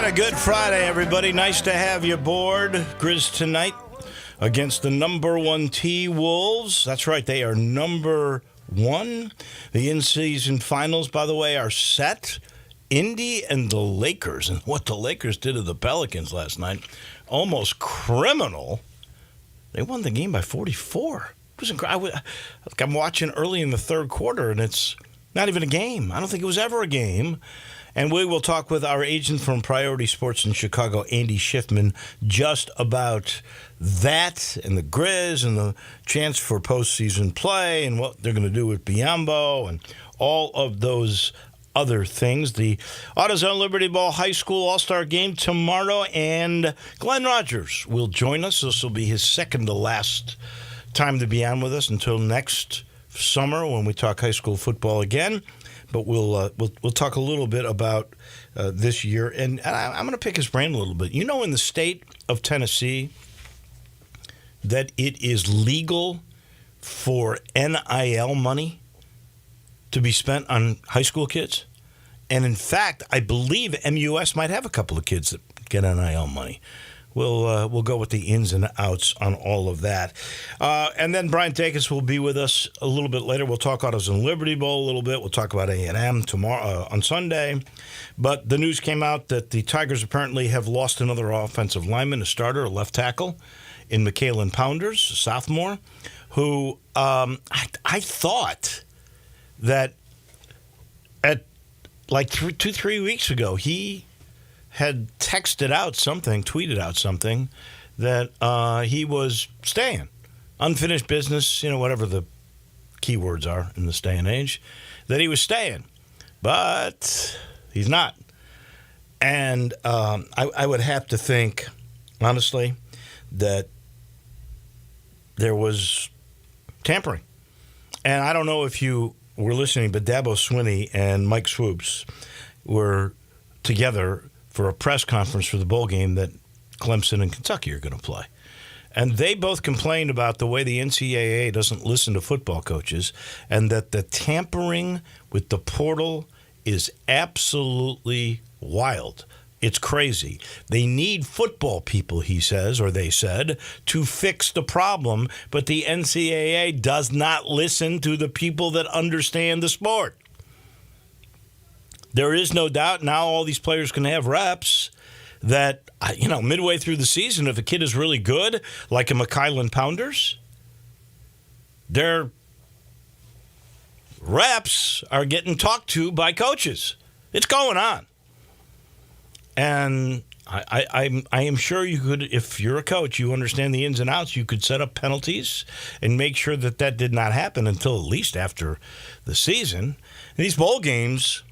a good Friday, everybody. Nice to have you aboard. Grizz tonight against the number 1 T-Wolves. That's right, they are number 1. The in-season finals, by the way, are set. Indy and the Lakers. And what the Lakers did to the Pelicans last night, almost criminal. They won the game by 44. It was incredible. I'm watching early in the third quarter, and it's not even a game. I don't think it was ever a game. And we will talk with our agent from Priority Sports in Chicago, Andy Schiffman, just about that and the Grizz and the chance for postseason play and what they're going to do with Biyombo and all of those other things. The AutoZone Liberty Bowl High School All-Star Game tomorrow, and Glenn Rogers will join us. This will be his second to last time to be on with us until next summer when we talk high school football again. But we'll talk a little bit about this year, and I'm going to pick his brain a little bit. You know, in the state of Tennessee, that it is legal for NIL money to be spent on high school kids, and in fact, I believe MUS might have a couple of kids that get NIL money. We'll go with the ins and outs on all of that. And then Brian Dacus will be with us a little bit later. We'll talk AutoZone Liberty Bowl a little bit. We'll talk about A&M tomorrow on Sunday. But the news came out that the Tigers apparently have lost another offensive lineman, a starter, a left tackle, in Michaelan Pounders, a sophomore, who I thought that at like 2-3 weeks ago, he had tweeted out something that he was staying. Unfinished business, whatever the keywords are in this day and age, that he was staying. But he's not. And I would have to think, honestly, that there was tampering. And I don't know if you were listening, but Dabo Swinney and Mike Swoops were together for a press conference for the bowl game that Clemson and Kentucky are going to play. And they both complained about the way the NCAA doesn't listen to football coaches and that the tampering with the portal is absolutely wild. It's crazy. They need football people, he says, or they said, to fix the problem, but the NCAA does not listen to the people that understand the sport. There is no doubt now all these players can have reps that, midway through the season, if a kid is really good, like a Michaelan Pounders, their reps are getting talked to by coaches. It's going on. And I am sure you could, if you're a coach, you understand the ins and outs, you could set up penalties and make sure that did not happen until at least after the season. And these bowl games,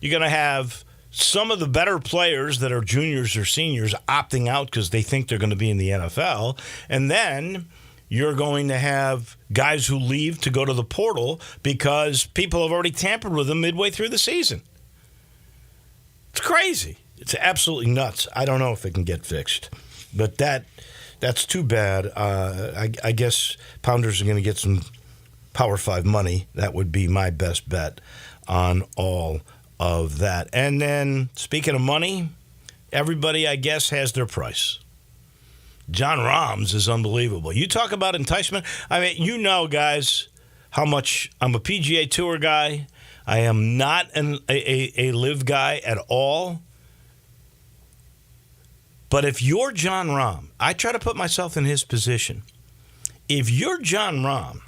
you're going to have some of the better players that are juniors or seniors opting out because they think they're going to be in the NFL. And then you're going to have guys who leave to go to the portal because people have already tampered with them midway through the season. It's crazy. It's absolutely nuts. I don't know if it can get fixed. But that's too bad. I guess Pounders are going to get some Power 5 money. That would be my best bet on all of that. And then, speaking of money, everybody, I guess, has their price. John Rahm's is unbelievable. You talk about enticement. I mean, guys, how much I'm a PGA Tour guy. I am not a live guy at all. But if you're John Rahm, I try to put myself in his position. If you're John Rahm,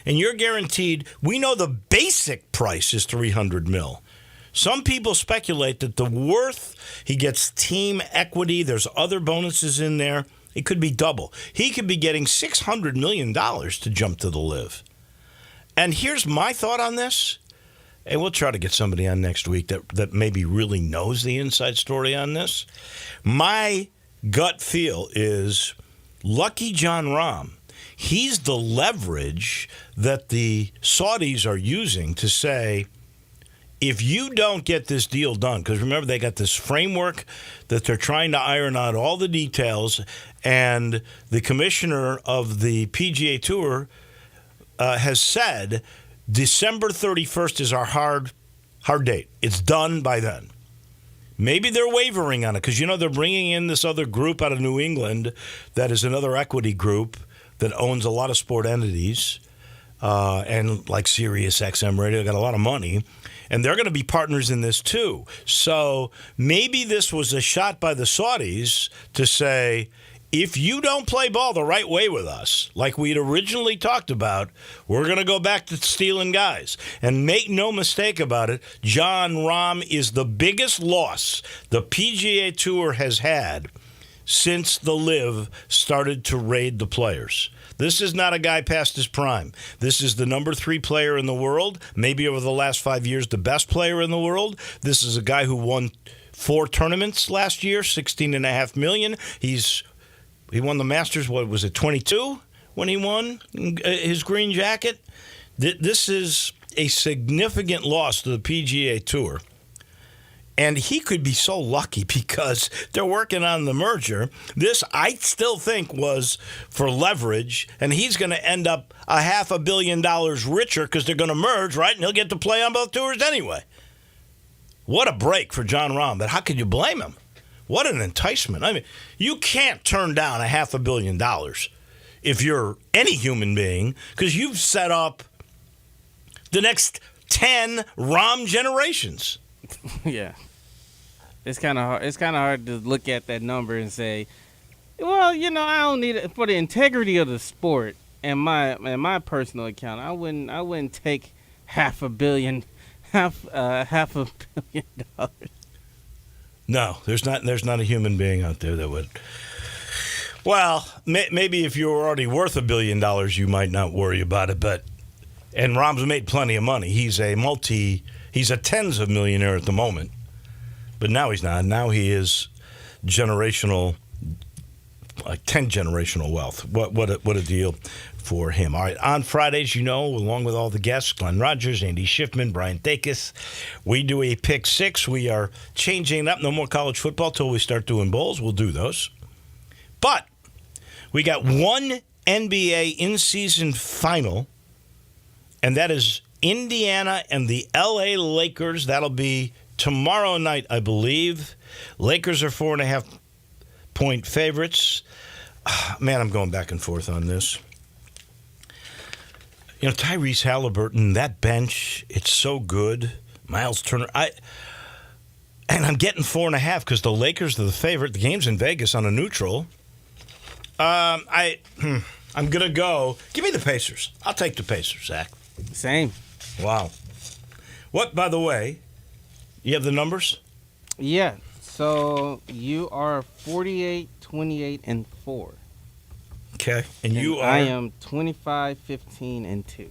and you're guaranteed, we know the basic price is $300 million. Some people speculate that the worth, he gets team equity, there's other bonuses in there. It could be double. He could be getting $600 million to jump to the live. And here's my thought on this. And we'll try to get somebody on next week that maybe really knows the inside story on this. My gut feel is lucky John Rahm. He's the leverage that the Saudis are using to say, if you don't get this deal done, because remember, they got this framework that they're trying to iron out all the details, and the commissioner of the PGA Tour has said December 31st is our hard date. It's done by then. Maybe they're wavering on it because, they're bringing in this other group out of New England that is another equity group that owns a lot of sport entities and like Sirius XM Radio, got a lot of money. And they're going to be partners in this too. So maybe this was a shot by the Saudis to say, if you don't play ball the right way with us, like we'd originally talked about, we're going to go back to stealing guys. And make no mistake about it, Jon Rahm is the biggest loss the PGA Tour has had since the LIV started to raid the players. This is not a guy past his prime. This is the number 3 player in the world, maybe over the last 5 years, the best player in the world. This is a guy who won 4 tournaments last year, $16.5 million. He won the Masters, what was it, 22 when he won his green jacket? This is a significant loss to the PGA Tour. And he could be so lucky because they're working on the merger. This, I still think, was for leverage, and he's going to end up $500 million richer because they're going to merge, right? And he'll get to play on both tours anyway. What a break for Jon Rahm, but how could you blame him? What an enticement. I mean, you can't turn down $500 million if you're any human being because you've set up the next 10 Rahm generations. Yeah. It's kind of hard. It's kind of hard to look at that number and say, well, I don't need it for the integrity of the sport and my personal account. I wouldn't take $500 million. No, there's not a human being out there that would. Well, maybe if you were already worth $1 billion, you might not worry about it. And Rahm's made plenty of money. He's a tens of millionaire at the moment. But now he's not. Now he is generational, like 10 generational wealth. What a deal for him. All right, on Fridays, along with all the guests, Glenn Rogers, Andy Schiffman, Brian Dacus, we do a pick 6. We are changing it up. No more college football till we start doing bowls. We'll do those. But we got one NBA in-season final, and that is Indiana and the L.A. Lakers. That'll be tomorrow night, I believe. Lakers are 4.5-point favorites. Man, I'm going back and forth on this. Tyrese Halliburton, that bench, it's so good. Miles Turner. And I'm getting 4.5 because the Lakers are the favorite. The game's in Vegas on a neutral. I'm going to go. Give me the Pacers. I'll take the Pacers, Zach. Same. Wow. What, by the way, you have the numbers? Yeah. So you are 48, 28, and 4. Okay. And you are? I am 25, 15, and 2.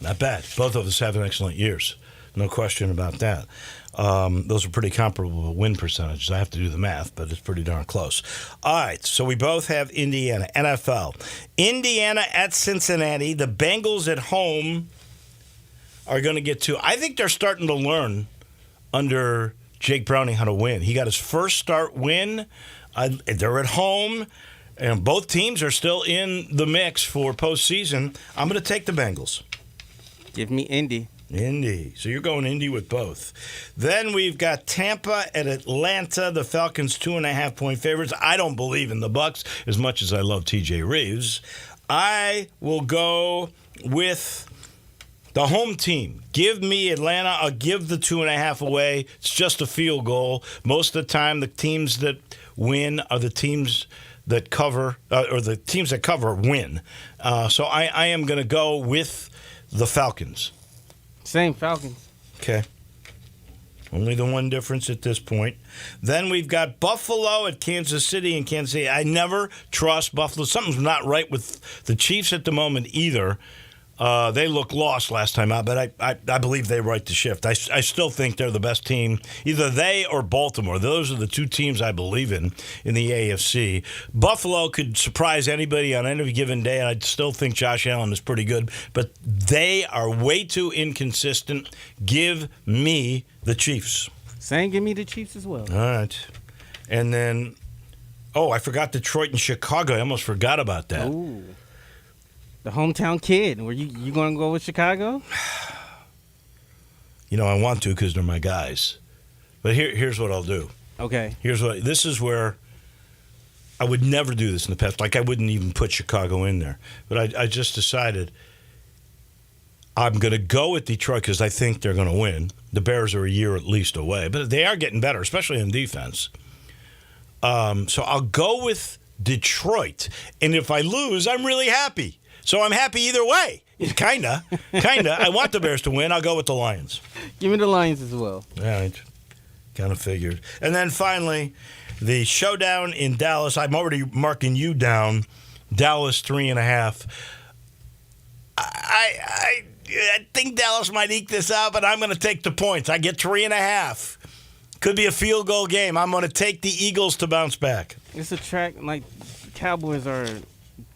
Not bad. Both of us having excellent years. No question about that. Those are pretty comparable win percentages. I have to do the math, but it's pretty darn close. All right, so we both have Indiana. NFL. Indiana at Cincinnati. The Bengals at home are going to get 2. I think they're starting to learn under Jake Browning how to win. He got his first start win. They're at home, and both teams are still in the mix for postseason. I'm going to take the Bengals. Give me Indy. Indy. So you're going Indy with both. Then we've got Tampa at Atlanta. The Falcons 2.5-point favorites. I don't believe in the Bucs as much as I love TJ Reeves. I will go with the home team. Give me Atlanta. I'll give the 2.5 away. It's just a field goal. Most of the time, the teams that win are the teams that cover, or the teams that cover win. So I am going to go with the Falcons. Same, Falcons. Okay. Only the one difference at this point. Then we've got Buffalo at Kansas City and Kansas City. I never trust Buffalo. Something's not right with the Chiefs at the moment either. They look lost last time out, but I believe they right the shift. I still think they're the best team, either they or Baltimore. Those are the two teams I believe in the AFC. Buffalo could surprise anybody on any given day, and I still think Josh Allen is pretty good, but they are way too inconsistent. Give me the Chiefs. Same, give me the Chiefs as well. All right. And then, I forgot Detroit and Chicago. I almost forgot about that. Ooh. The hometown kid. Were you going to go with Chicago? I want to because they're my guys. But here's what I'll do. Okay. This is where I would never do this in the past. Like, I wouldn't even put Chicago in there. But I just decided I'm going to go with Detroit because I think they're going to win. The Bears are a year at least away. But they are getting better, especially in defense. So I'll go with Detroit. And if I lose, I'm really happy. So I'm happy either way. Kinda. I want the Bears to win. I'll go with the Lions. Give me the Lions as well. All right. Kind of figured. And then finally, the showdown in Dallas. I'm already marking you down. Dallas 3.5. I think Dallas might eke this out, but I'm going to take the points. I get 3.5. Could be a field goal game. I'm going to take the Eagles to bounce back. It's a track like Cowboys are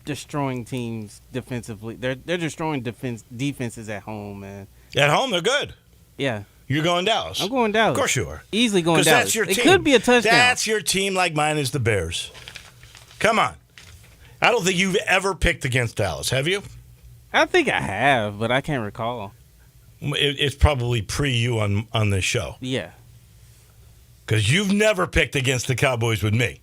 destroying teams defensively. They're destroying defenses at home, man. At home, they're good. Yeah. You're going Dallas. I'm going Dallas. Of course you are. Easily going Dallas. Because that's your team. It could be a touchdown. That's your team like mine is the Bears. Come on. I don't think you've ever picked against Dallas, have you? I think I have, but I can't recall. It's probably pre-you on this show. Yeah. Because you've never picked against the Cowboys with me.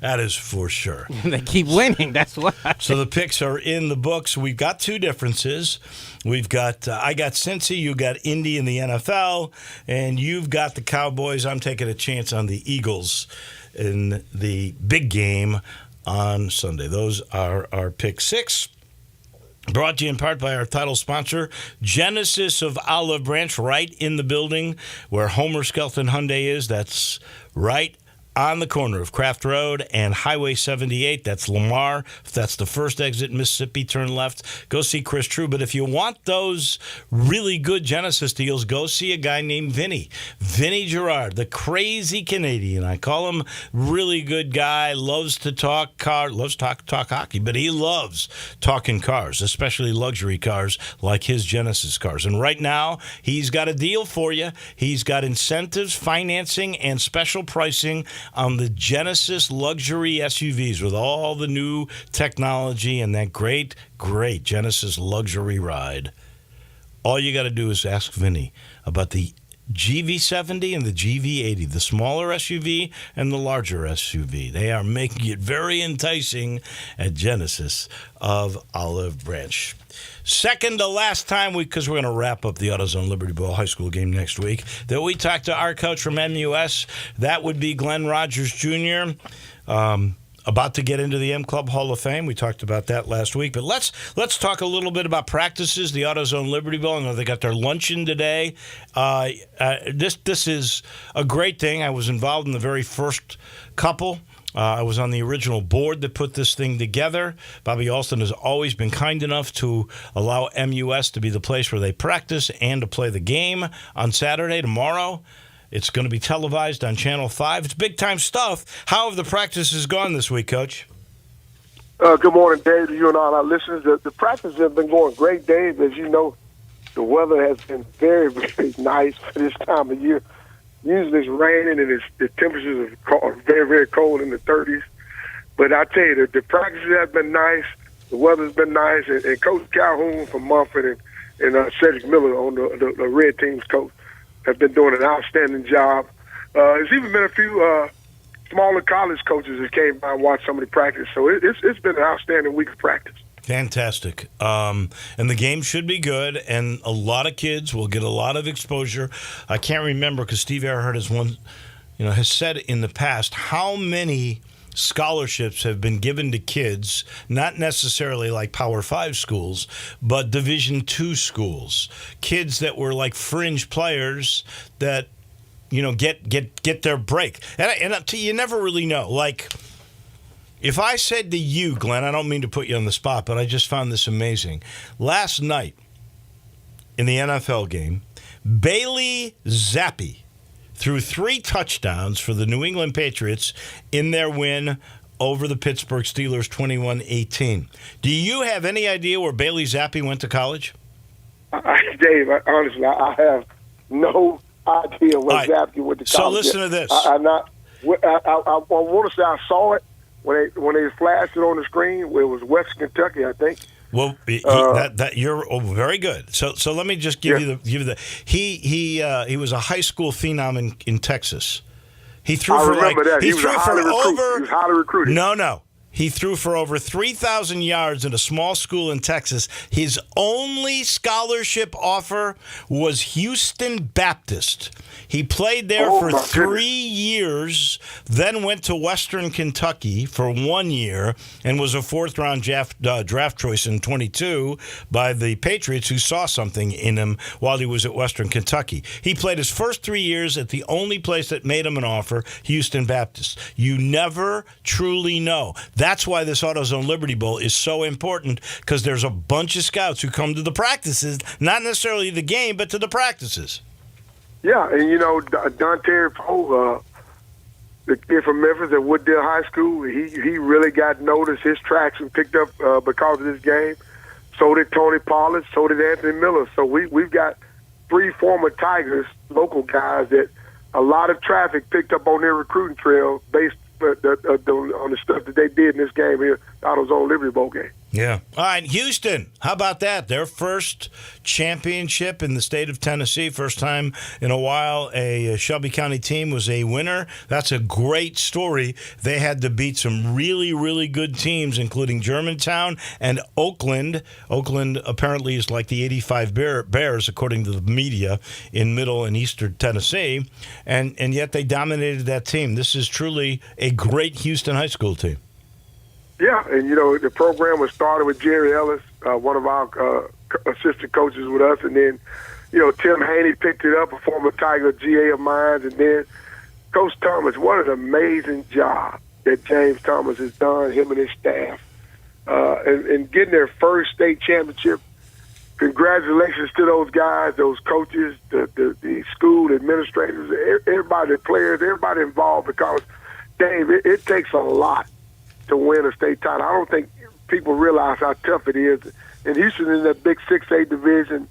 That is for sure. They keep winning. That's why. So the picks are in the books. We've got two differences. We've got I got Cincy, you got Indy in the NFL, and you've got the Cowboys. I'm taking a chance on the Eagles in the big game on Sunday. Those are our pick six. Brought to you in part by our title sponsor, Genesis of Olive Branch, right in the building where Homer Skelton Hyundai is. That's right on the corner of Craft Road and Highway 78. That's Lamar. If that's the first exit, Mississippi, turn left. Go see Chris True. But if you want those really good Genesis deals, go see a guy named Vinny. Vinny Gerard, the crazy Canadian. I call him really good guy. Loves to talk car, loves to talk hockey, but he loves talking cars, especially luxury cars like his Genesis cars. And right now, he's got a deal for you. He's got incentives, financing, and special pricing on the Genesis luxury SUVs with all the new technology and that great Genesis luxury ride. All you got to do is ask Vinny about the GV70 and the GV80, the smaller SUV and the larger SUV. They are making it very enticing at Genesis of Olive Branch. Second to last time, because we're going to wrap up the AutoZone Liberty Bowl high school game next week, that we talked to our coach from MUS. That would be Glenn Rogers Jr., about to get into the M Club Hall of Fame. We talked about that last week. But let's talk a little bit about practices, the AutoZone Liberty Bowl. I know they got their luncheon today. This is a great thing. I was involved in the very first couple. I was on the original board that put this thing together. Bobby Alston has always been kind enough to allow MUS to be the place where they practice and to play the game on Saturday, tomorrow. It's going to be televised on Channel 5. It's big-time stuff. How have the practices gone this week, Coach? Good morning, Dave, to you and all our listeners. The practices have been going great, Dave. As you know, the weather has been very, very nice for this time of year. Usually it's raining and the temperatures are very, very cold in the 30s. But I tell you, the practices have been nice. The weather's been nice. And Coach Calhoun from Mumford and Cedric Miller on the Red Team's coach have been doing an outstanding job. There's even been a few smaller college coaches that came by and watched some of the practice. So it's been an outstanding week of practice. Fantastic. And the game should be good, and a lot of kids will get a lot of exposure. I can't remember because Steve Earhart has said in the past how many scholarships have been given to kids, not necessarily like Power 5 schools, but Division II schools. Kids that were like fringe players that, get their break. And you never really know. Like, if I said to you, Glenn, I don't mean to put you on the spot, but I just found this amazing. Last night in the NFL game, Bailey Zappi threw 3 touchdowns for the New England Patriots in their win over the Pittsburgh Steelers 21-18. Do you have any idea where Bailey Zappi went to college? Dave, honestly, I have no idea where Zappi went to college. So listen to this. I want to say I saw it when they flashed it on the screen where it was West Kentucky, I think. Well, you're very good. So let me just give you the he was a high school phenom in Texas. He threw I for remember like that. he He was threw for he over was highly recruited. No. He threw for over 3,000 yards in a small school in Texas. His only scholarship offer was Houston Baptist. He played there for 3 years, then went to Western Kentucky for 1 year, and was a fourth-round draft choice in 22 by the Patriots, who saw something in him while he was at Western Kentucky. He played his first 3 years at the only place that made him an offer, Houston Baptist. You never truly know. That's why this AutoZone Liberty Bowl is so important, because there's a bunch of scouts who come to the practices, not necessarily the game, but to the practices. Yeah, and Dante Poe, the kid from Memphis at Wooddale High School, he really got noticed. His traction picked up because of this game. So did Tony Pollard. So did Anthony Miller. So we've got 3 former Tigers, local guys, that a lot of traffic picked up on their recruiting trail based on the stuff that they did in this game here, AutoZone Liberty Bowl game. Yeah. All right, Houston, how about that? Their first championship in the state of Tennessee. First time in a while a Shelby County team was a winner. That's a great story. They had to beat some really, really good teams, including Germantown and Oakland. Oakland apparently is like the 85 Bears, according to the media, in middle and eastern Tennessee. And yet they dominated that team. This is truly a great Houston high school team. Yeah, and the program was started with Jerry Ellis, one of our assistant coaches with us, and then Tim Haney picked it up, a former Tiger GA of mine, and then Coach Thomas. What an amazing job that James Thomas has done, him and his staff, and getting their first state championship. Congratulations to those guys, those coaches, the school administrators, everybody, the players, everybody involved, because, Dave, it takes a lot to win a state title. I don't think people realize how tough it is. And Houston in that big 6A division,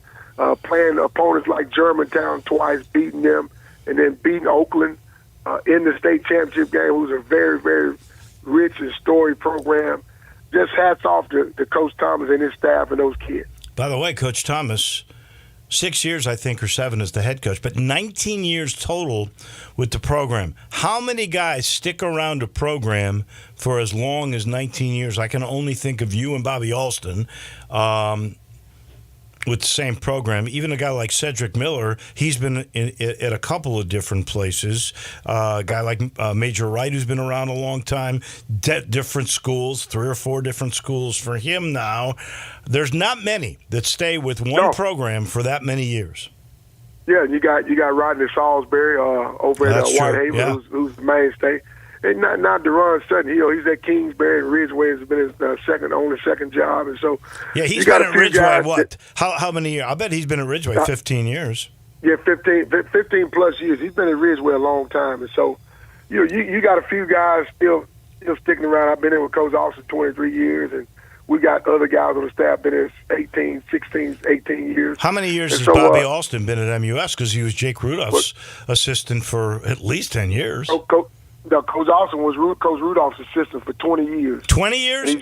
playing opponents like Germantown twice, beating them, and then beating Oakland in the state championship game, who's a very, very rich and storied program. Just hats off to Coach Thomas and his staff and those kids. By the way, Coach Thomas, 6 years, I think, or 7 as the head coach, but 19 years total with the program. How many guys stick around a program for as long as 19 years? I can only think of you and Bobby Alston with the same program. Even a guy like Cedric Miller, he's been at a couple of different places. A guy like Major Wright, who's been around a long time, different schools, 3 or 4 different schools for him now. There's not many that stay with one program for that many years. Yeah, you got Rodney Salisbury over at Whitehaven, who's the mainstay. And not Deron Sutton. He's at Kingsbury, and Ridgeway has been his only second job. And so he's been at Ridgeway, how many years? I bet he's been at Ridgeway 15 years. Yeah, 15 plus years. He's been at Ridgeway a long time. And so you got a few guys still sticking around. I've been in with Coach Austin 23 years, and we got other guys on the staff been there 18, 16, 18 years. How many years has Bobby Alston been at MUS? Because he was Jake Rudolph's assistant for at least 10 years. Coach Austin was Coach Rudolph's assistant for 20 years. 20 years? And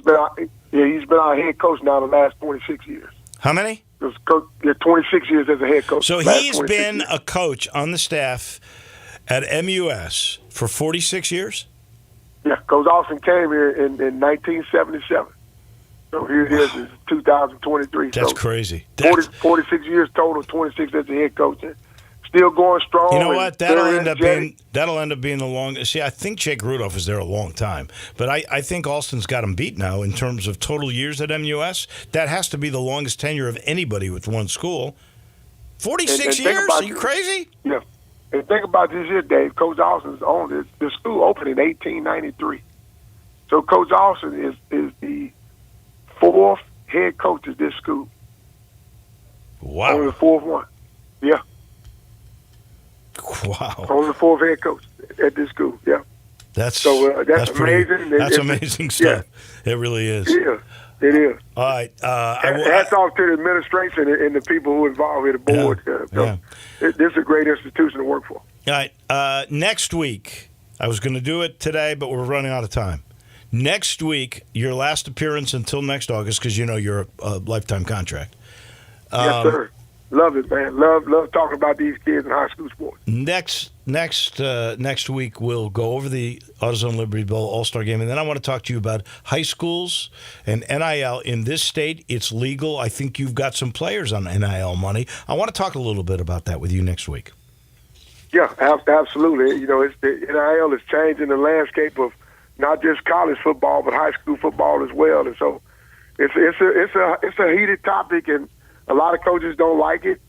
he's been our head coach now the last 26 years. How many? 26 years as a head coach. So he's been a coach on the staff at MUS for 46 years? Yeah, Coach Austin came here in 1977. So here it is, it's 2023. That's crazy. 46 years total, 26 as a head coach. Still going strong. You know what? That'll end up being the longest. See, I think Jake Rudolph was there a long time, but I think Alston's got him beat now in terms of total years at MUS. That has to be the longest tenure of anybody with one school. 46 years? Are you crazy? Yeah. And think about this here, Dave. Coach Austin's owned it. The school opened in 1893. So Coach Austin is the 4th head coach of this school. Wow. Only the 4th one. Yeah. Wow. Only the 4th head coach at this school, yeah. That's amazing. That's amazing stuff. Yeah. It really is. Yeah, it is. All right. Hats off to the administration and the people who are involved with the board. This is a great institution to work for. All right. Next week, I was going to do it today, but we're running out of time. Next week, your last appearance until next August, because you're a lifetime contract. Yes, sir. Love it, man. Love talking about these kids in high school sports. Next week, we'll go over the AutoZone Liberty Bowl All-Star Game, and then I want to talk to you about high schools and NIL. In this state, it's legal. I think you've got some players on NIL money. I want to talk a little bit about that with you next week. Yeah, absolutely. It's the NIL is changing the landscape of not just college football, but high school football as well. And so it's a heated topic, and a lot of coaches don't like it.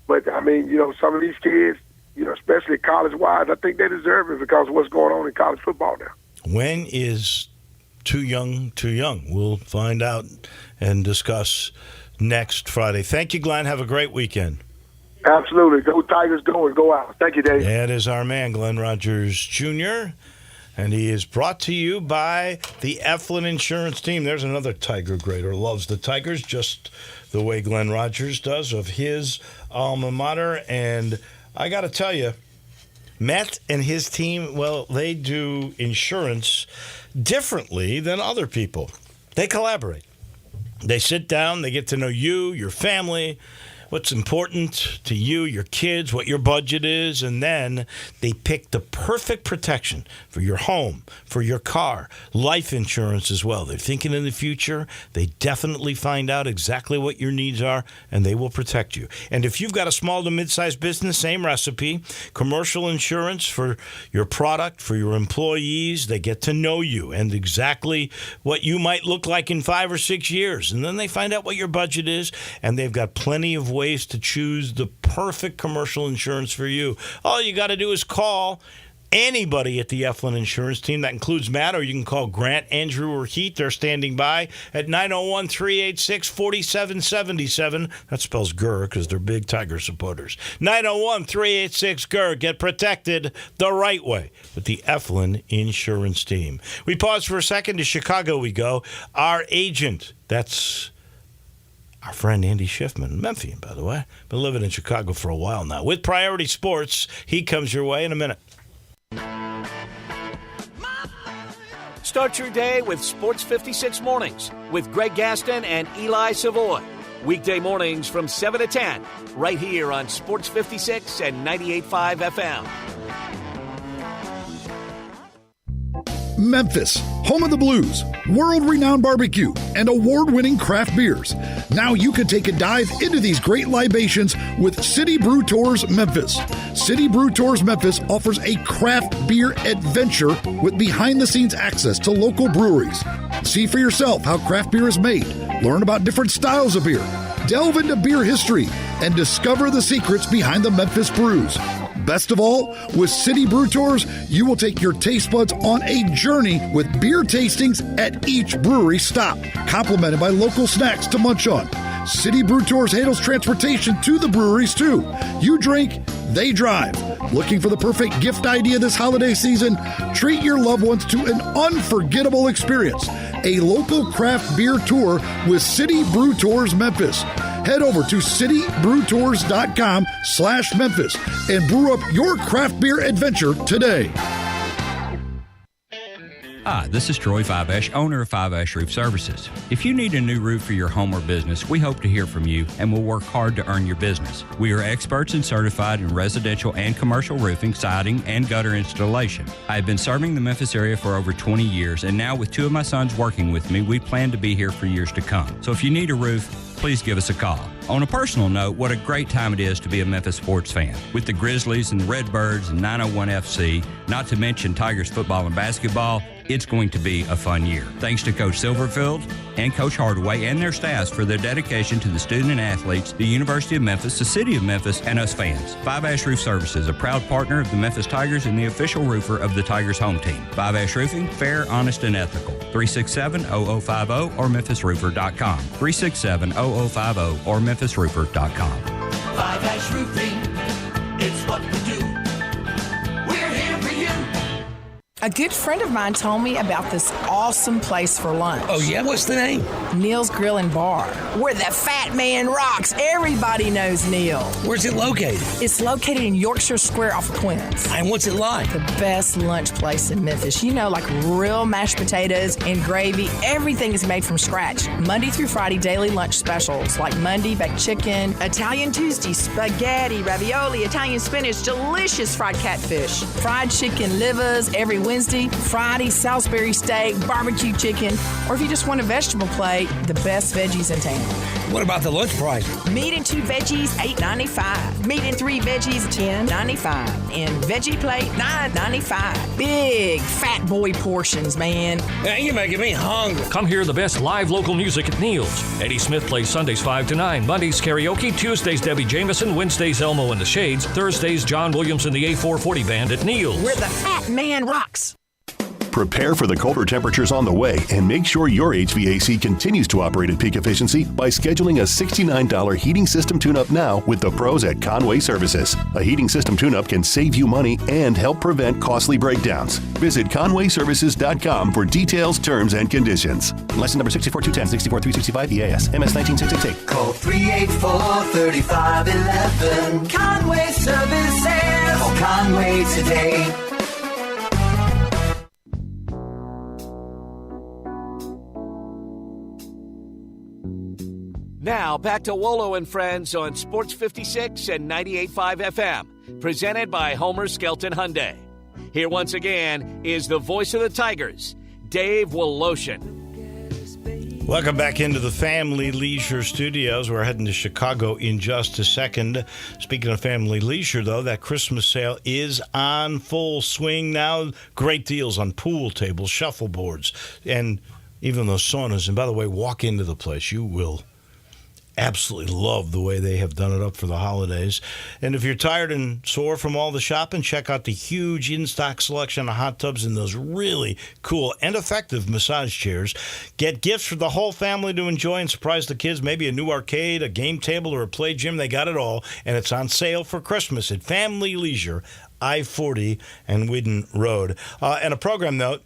But, I mean, some of these kids, especially college-wise, I think they deserve it because of what's going on in college football now. When is too young too young? We'll find out and discuss next Friday. Thank you, Glenn. Have a great weekend. Absolutely. Go Tigers, go and go out. Thank you, Dave. That is our man, Glenn Rogers Jr., and he is brought to you by the Eflin Insurance Team. There's another Tiger grader. Loves the Tigers just the way Glenn Rogers does of his alma mater. And I got to tell you, Matt and his team, well, they do insurance differently than other people. They collaborate. They sit down, they get to know you, your family, what's important to you, your kids, what your budget is, and then they pick the perfect protection for your home, for your car, life insurance as well. They're thinking in the future. They definitely find out exactly what your needs are, and they will protect you. And if you've got a small to mid-sized business, same recipe, commercial insurance for your product, for your employees. They get to know you and exactly what you might look like in 5 or 6 years. And then they find out what your budget is, and they've got plenty of ways to choose the perfect commercial insurance for you. All you got to do is call anybody at the Eflin Insurance Team. That includes Matt, or you can call Grant, Andrew, or Heath. They're standing by at 901-386-4777. That spells GUR because they're big Tiger supporters. 901-386-GUR. Get protected the right way with the Eflin Insurance Team. We pause for a second. To Chicago we go. Our agent, that's our friend Andy Schiffman, Memphian, by the way. Been living in Chicago for a while now. With Priority Sports, he comes your way in a minute. Start your day with Sports 56 Mornings with Greg Gaston and Eli Savoy. Weekday mornings from 7 to 10, right here on Sports 56 and 98.5 FM. Memphis, home of the blues, world-renowned barbecue, and award-winning craft beers. Now you can take a dive into these great libations with City Brew Tours Memphis. City Brew Tours Memphis offers a craft beer adventure with behind-the-scenes access to local breweries. See for yourself how craft beer is made, learn about different styles of beer, delve into beer history, and discover the secrets behind the Memphis brews. Best of all, with City Brew Tours, you will take your taste buds on a journey with beer tastings at each brewery stop, complemented by local snacks to munch on. City Brew Tours handles transportation to the breweries, too. You drink, they drive. Looking for the perfect gift idea this holiday season? Treat your loved ones to an unforgettable experience. A local craft beer tour with City Brew Tours Memphis. Head over to citybrewtours.com/Memphis and brew up your craft beer adventure today. Hi, this is Troy Fiveash, owner of Fiveash Roof Services. If you need a new roof for your home or business, we hope to hear from you and will work hard to earn your business. We are experts and certified in residential and commercial roofing, siding, and gutter installation. I have been serving the Memphis area for over 20 years, and now with 2 of my sons working with me, we plan to be here for years to come. So if you need a roof, please give us a call. On a personal note, what a great time it is to be a Memphis sports fan. With the Grizzlies and the Redbirds and 901 FC, not to mention Tigers football and basketball, it's going to be a fun year. Thanks to Coach Silverfield and Coach Hardaway and their staffs for their dedication to the student and athletes, the University of Memphis, the City of Memphis, and us fans. Five Ash Roof Services, a proud partner of the Memphis Tigers and the official roofer of the Tigers home team. Five Ash Roofing, fair, honest, and ethical. 367-0050 or memphisroofer.com. 367-0050 or memphisroofer.com. Five Ash Roofing, it's what we do. We're here for you. A good friend of mine told me about this awesome place for lunch. Oh, yeah? What's the name? Neil's Grill and Bar, where the fat man rocks. Everybody knows Neil. Where's it located? It's located in Yorkshire Square off of Quince. And what's it like? The best lunch place in Memphis. You know, like real mashed potatoes and gravy. Everything is made from scratch. Monday through Friday, daily lunch specials like Monday, baked chicken, Italian Tuesday, spaghetti, ravioli, Italian spinach, delicious fried catfish, fried chicken livers every Wednesday, Friday, Salisbury steak, barbecue chicken, or if you just want a vegetable plate, the best veggies in town. What about the lunch price? Meat and 2 veggies, $8.95. Meat and 3 veggies, $10.95. And veggie plate, $9.95. Big fat boy portions, man. Man, you're making me hungry. Come hear the best live local music at Neil's. Eddie Smith plays Sundays 5 to 9, Mondays karaoke, Tuesdays Debbie Jameson, Wednesdays Elmo and the Shades, Thursdays John Williams and the A440 Band at Neil's. Where the fat man rocks. Prepare for the colder temperatures on the way and make sure your HVAC continues to operate at peak efficiency by scheduling a $69 heating system tune-up now with the pros at Conway Services. A heating system tune-up can save you money and help prevent costly breakdowns. Visit conwayservices.com for details, terms, and conditions. License number 64210, 64365 EAS, MS 19688. Call 384-3511. Conway Services. Call Conway today. Now, back to Wolo and Friends on Sports 56 and 98.5 FM, presented by Homer Skelton Hyundai. Here once again is the voice of the Tigers, Dave Woloshin. Welcome back into the Family Leisure Studios. We're heading to Chicago in just a second. Speaking of Family Leisure, though, that Christmas sale is on full swing now. Great deals on pool tables, shuffleboards, and even those saunas. And by the way, walk into the place. You will absolutely love the way they have done it up for the holidays. And if you're tired and sore from all the shopping, check out the huge in-stock selection of hot tubs and those really cool and effective massage chairs. Get gifts for the whole family to enjoy and surprise the kids. Maybe a new arcade, a game table, or a play gym. They got it all. And it's on sale for Christmas at Family Leisure, I-40 and Whidden Road. And a program note,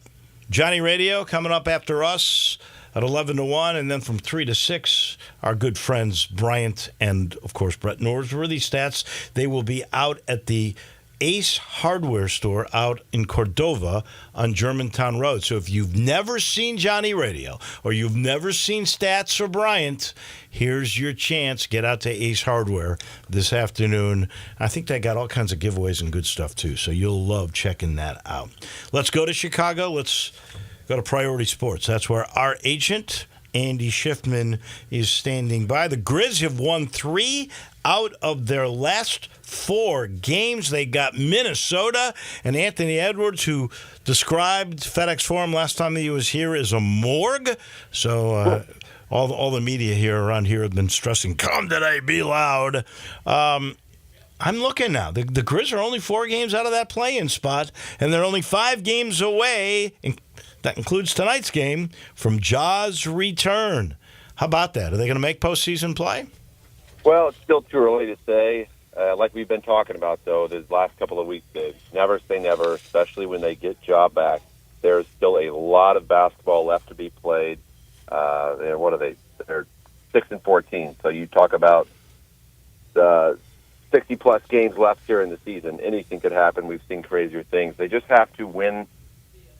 Johnny Radio coming up after us at 11 to 1, and then from 3 to 6, our good friends Bryant and, of course, Brett Norsworthy Stats. They will be out at the Ace Hardware store out in Cordova on Germantown Road. So if you've never seen Johnny Radio or you've never seen Stats or Bryant, here's your chance. Get out to Ace Hardware this afternoon. I think they got all kinds of giveaways and good stuff, too, so you'll love checking that out. Let's go to Chicago. Let's go to Priority Sports. That's where our agent, Andy Schiffman, is standing by. The Grizz have won 3 out of their last 4 games. They got Minnesota, and Anthony Edwards, who described FedEx Forum last time he was here as a morgue. So all the media here around here have been stressing, come today, be loud. I'm looking now. The Grizz are only 4 games out of that play-in spot, and they're only 5 games away, that includes tonight's game, from Jaws' return. How about that? Are they going to make postseason play? Well, it's still too early to say. Like we've been talking about, though, the last couple of weeks, Dave, never say never, especially when they get Ja back. There's still a lot of basketball left to be played. What are they? They're 6-14. So you talk about 60-plus games left here in the season. Anything could happen. We've seen crazier things. They just have to win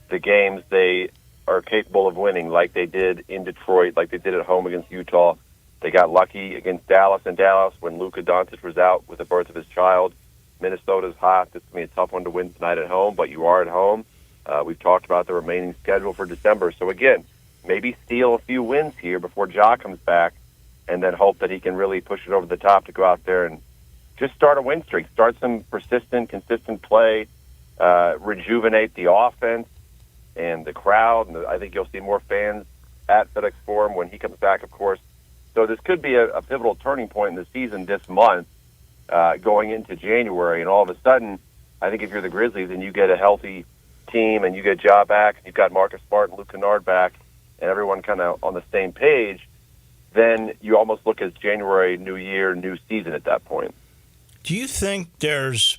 the games they are capable of winning, like they did in Detroit, like they did at home against Utah. They got lucky against Dallas when Luka Doncic was out with the birth of his child. Minnesota's hot. This is going to be a tough one to win tonight at home, but you are at home. We've talked about the remaining schedule for December. So, again, maybe steal a few wins here before Ja comes back and then hope that he can really push it over the top to go out there and just start a win streak, start some persistent, consistent play, rejuvenate the offense and the crowd, and I think you'll see more fans at FedEx Forum when he comes back, of course. So this could be a pivotal turning point in the season this month, going into January, and all of a sudden, I think if you're the Grizzlies and you get a healthy team and you get Ja back, you've got Marcus Smart and Luke Kennard back, and everyone kind of on the same page, then you almost look at January, new year, new season at that point. Do you think there's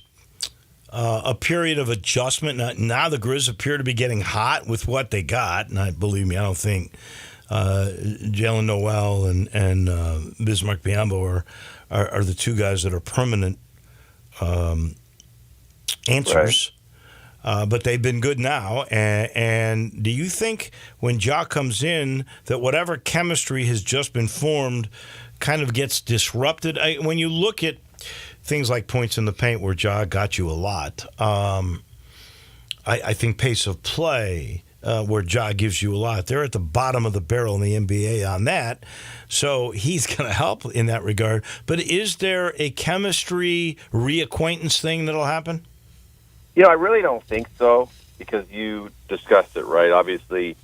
a period of adjustment. Now the Grizz appear to be getting hot with what they got. And believe me, I don't think Jalen Noel and Bismarck Biyombo are the two guys that are permanent answers. Right. But they've been good now. And do you think when Ja comes in that whatever chemistry has just been formed kind of gets disrupted? When you look at things like points in the paint where Ja got you a lot, I think pace of play where Ja gives you a lot. They're at the bottom of the barrel in the NBA on that. So he's going to help in that regard. But is there a chemistry reacquaintance thing that'll happen? I really don't think so, because you discussed it, right? Obviously,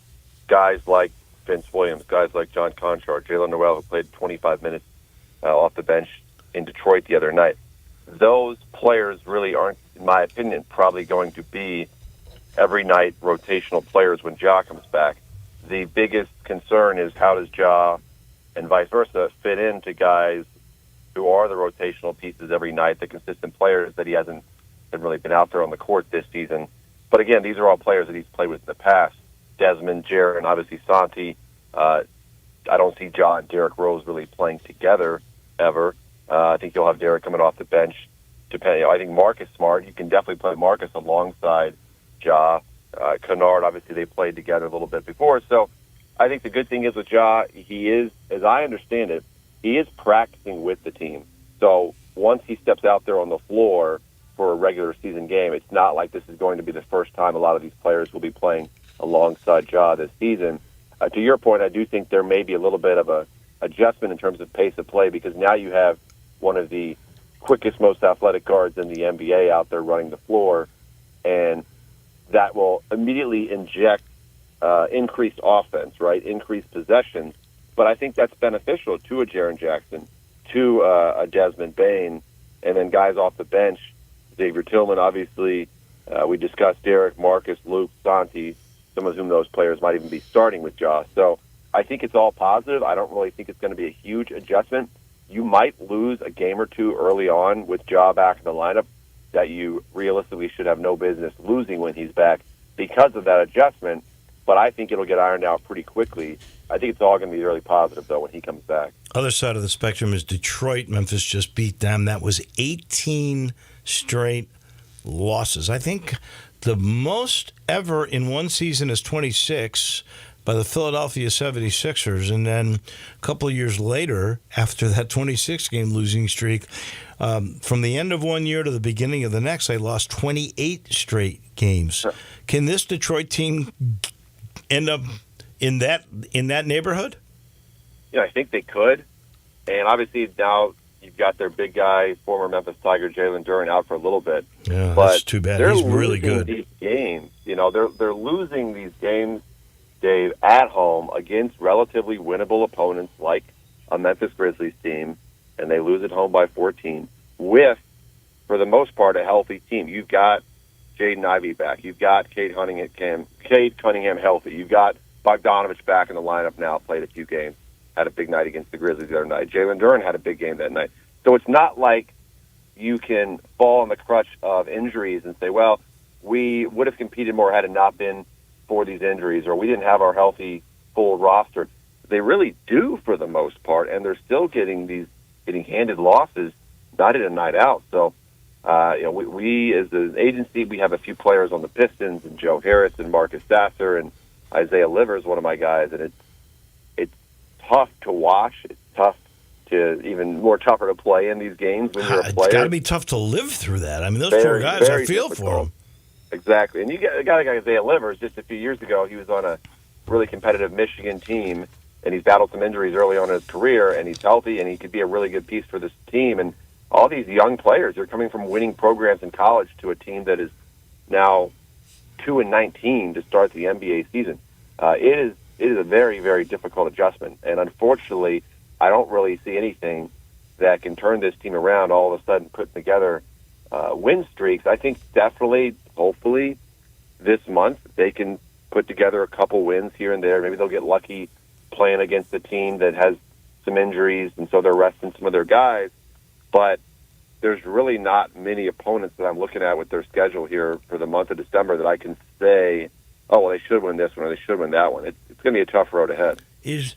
guys like Vince Williams, guys like John Conchar, Jalen Noel, who played 25 minutes off the bench in Detroit the other night. Those players really aren't, in my opinion, probably going to be every night rotational players when Ja comes back. The biggest concern is how does Ja and vice versa fit into guys who are the rotational pieces every night, the consistent players that he hasn't really been out there on the court this season. But again, these are all players that he's played with in the past. Desmond, Jaron, and obviously Santi. I don't see Ja and Derrick Rose really playing together ever. I think you'll have Derrick coming off the bench. I think Marcus Smart, you can definitely play Marcus alongside Ja. Kennard, obviously they played together a little bit before. So I think the good thing is with Ja, he is, as I understand it, he is practicing with the team. So once he steps out there on the floor for a regular season game, it's not like this is going to be the first time a lot of these players will be playing alongside Ja this season. To your point, I do think there may be a little bit of a adjustment in terms of pace of play, because now you have one of the quickest, most athletic guards in the NBA out there running the floor, and that will immediately inject increased offense, right? Increased possessions. But I think that's beneficial to a Jaren Jackson, to a Desmond Bane, and then guys off the bench. Xavier Tillman, obviously, we discussed Derek, Marcus, Luke, Santi, some of whom those players might even be starting with Ja. So I think it's all positive. I don't really think it's going to be a huge adjustment. You might lose a game or two early on with Ja back in the lineup that you realistically should have no business losing when he's back because of that adjustment. But I think it'll get ironed out pretty quickly. I think it's all going to be really positive, though, when he comes back. Other side of the spectrum is Detroit. Memphis just beat them. That was 18 straight losses. I think the most ever in one season is 26 by the Philadelphia 76ers. And then a couple of years later, after that 26-game losing streak, from the end of one year to the beginning of the next, they lost 28 straight games. Can this Detroit team end up in that neighborhood? Yeah, I think they could. And obviously now you've got their big guy, former Memphis Tiger Jalen Duren, out for a little bit. Yeah, but that's too bad. He's really good. These games, they're losing these games, Dave, at home against relatively winnable opponents like a Memphis Grizzlies team, and they lose at home by 14 with, for the most part, a healthy team. You've got Jaden Ivey back. You've got Cade Cunningham healthy. You've got Bogdanovich back in the lineup now, played a few games, had a big night against the Grizzlies the other night. Jalen Duren had a big game that night. So it's not like you can fall on the crutch of injuries and say, well, we would have competed more had it not been for these injuries, or we didn't have our healthy, full roster. They really do for the most part, and they're still getting handed losses night in and night out. So, we as an agency, we have a few players on the Pistons, and Joe Harris and Marcus Sasser and Isaiah Livers, one of my guys, and it's tough to watch. It's tough to even more tougher to play in these games when you're a player. It's got to be tough to live through that. I mean, those poor guys, I feel difficult for them. Exactly. And you got a guy like Isaiah Livers. Just a few years ago, he was on a really competitive Michigan team, and he's battled some injuries early on in his career, and he's healthy, and he could be a really good piece for this team. And all these young players, they're coming from winning programs in college to a team that is now 2-19 to start the NBA season. It is a very, very difficult adjustment. And unfortunately, I don't really see anything that can turn this team around all of a sudden, putting together win streaks. I think definitely, hopefully, this month they can put together a couple wins here and there. Maybe they'll get lucky playing against a team that has some injuries, and so they're resting some of their guys. But there's really not many opponents that I'm looking at with their schedule here for the month of December that I can say, oh, well, they should win this one or they should win that one. It's going to be a tough road ahead. Is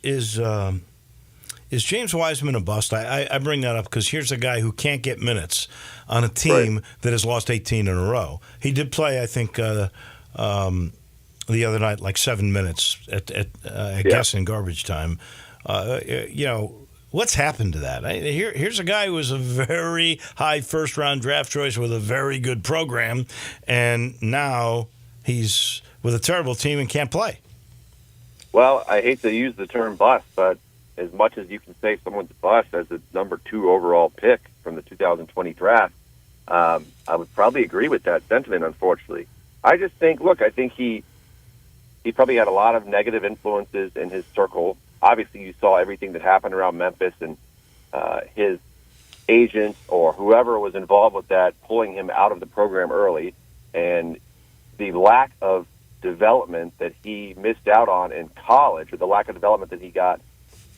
James Wiseman a bust? I bring that up because here's a guy who can't get minutes on a team that has lost 18 in a row. He did play, I think, the other night, like 7 minutes I guess in garbage time. What's happened to that? Here's a guy who was a very high first-round draft choice with a very good program, and now he's with a terrible team and can't play. Well, I hate to use the term bust, but as much as you can say someone's a bust as the number 2 overall pick from the 2020 draft, I would probably agree with that sentiment, unfortunately. I just think, I think he probably had a lot of negative influences in his circle. Obviously, you saw everything that happened around Memphis and his agent or whoever was involved with that pulling him out of the program early, and the lack of development that he missed out on in college, or the lack of development that he got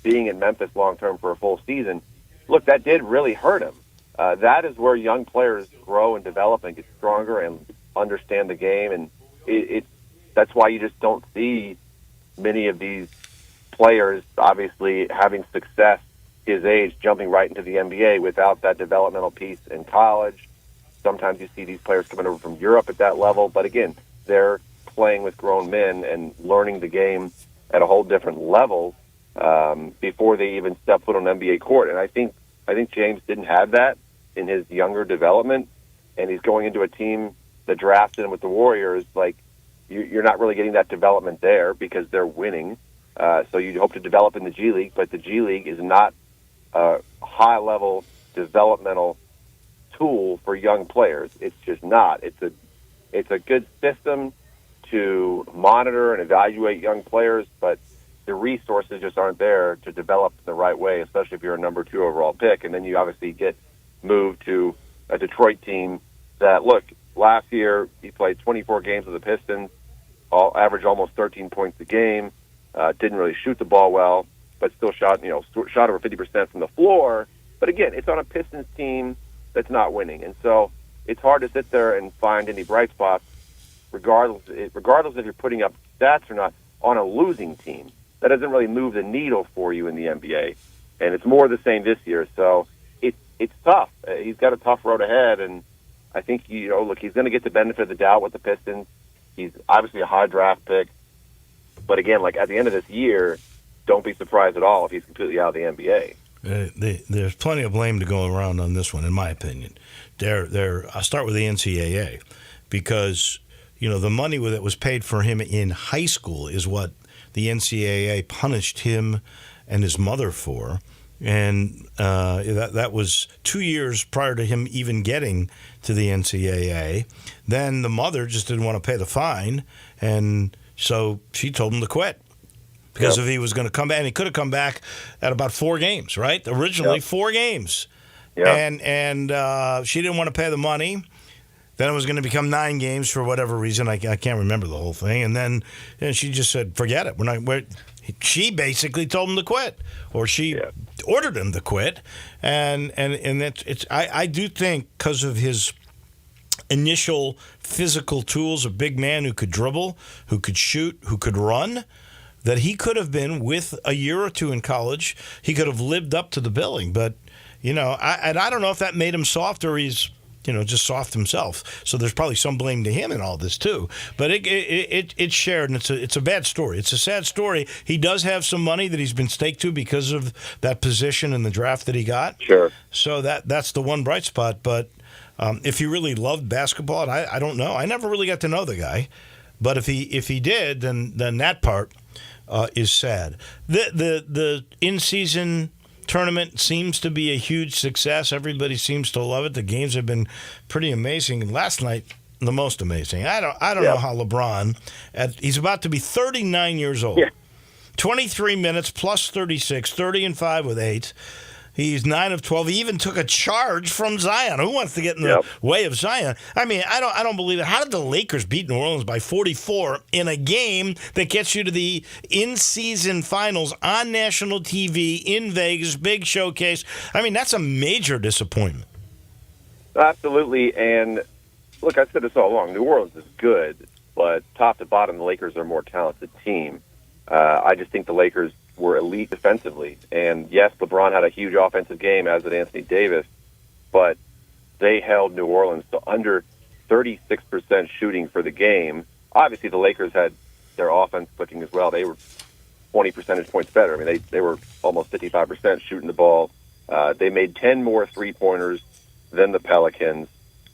being in Memphis long-term for a full season. Look, that did really hurt him. That is where young players grow and develop and get stronger and understand the game, and that's why you just don't see many of these players obviously having success his age jumping right into the NBA without that developmental piece in college. Sometimes you see these players coming over from Europe at that level, but again, they're playing with grown men and learning the game at a whole different level before they even step foot on NBA court. And I think James didn't have that in his younger development, and he's going into a team that drafted him with the Warriors. Like, you're not really getting that development there because they're winning. So you hope to develop in the G League, but the G League is not a high-level developmental tool for young players. It's just not. It's a good system to monitor and evaluate young players, but the resources just aren't there to develop the right way, especially if you're a number 2 overall pick. And then you obviously get moved to a Detroit team that, look, last year he played 24 games with the Pistons, averaged almost 13 points a game, didn't really shoot the ball well, but still shot over 50% from the floor. But again, it's on a Pistons team that's not winning. And so it's hard to sit there and find any bright spots, regardless if you're putting up stats or not, on a losing team. That doesn't really move the needle for you in the NBA. And it's more the same this year. So it's tough. He's got a tough road ahead, and I think, he's going to get the benefit of the doubt with the Pistons. He's obviously a high draft pick. But again, at the end of this year, don't be surprised at all if he's completely out of the NBA. There's plenty of blame to go around on this one, in my opinion. I'll start with the NCAA because, the money that was paid for him in high school is what the NCAA punished him and his mother for. And that was 2 years prior to him even getting to the NCAA. Then the mother just didn't want to pay the fine, and so she told him to quit. Because if he was going to come back, and he could have come back at about 4 games, right? Originally 4 games. Yep. And she didn't want to pay the money. Then it was going to become 9 games for whatever reason. I can't remember the whole thing. And then she just said, forget it. She basically told him to quit, or she ordered him to quit. And I do think because of his initial physical tools, a big man who could dribble, who could shoot, who could run, that he could have been, with a year or 2 in college, he could have lived up to the billing. But, I don't know if that made him soft or he's, just soft himself. So there's probably some blame to him in all this too. But it's shared, and it's a bad story. It's a sad story. He does have some money that he's been staked to because of that position in the draft that he got. Sure. So that's the one bright spot. But if he really loved basketball, and I don't know. I never really got to know the guy. But if he did, then that part is sad. The in-season tournament seems to be a huge success. Everybody seems to love it. The games have been pretty amazing. Last night, the most amazing. I don't know how LeBron, he's about to be 39 years old. Yeah. 23 minutes plus 36, 30 and 5 with 8. He's 9 of 12. He even took a charge from Zion. Who wants to get in the way of Zion? I mean, I don't believe it. How did the Lakers beat New Orleans by 44 in a game that gets you to the in-season finals on national TV in Vegas, big showcase? I mean, that's a major disappointment. Absolutely. And look, I said this all along. New Orleans is good, but top to bottom, the Lakers are a more talented team. I just think the Lakers were elite defensively. And yes, LeBron had a huge offensive game, as did Anthony Davis, but they held New Orleans to under 36% shooting for the game. Obviously, the Lakers had their offense clicking as well. They were 20 percentage points better. I mean, they were almost 55% shooting the ball. They made 10 more three-pointers than the Pelicans.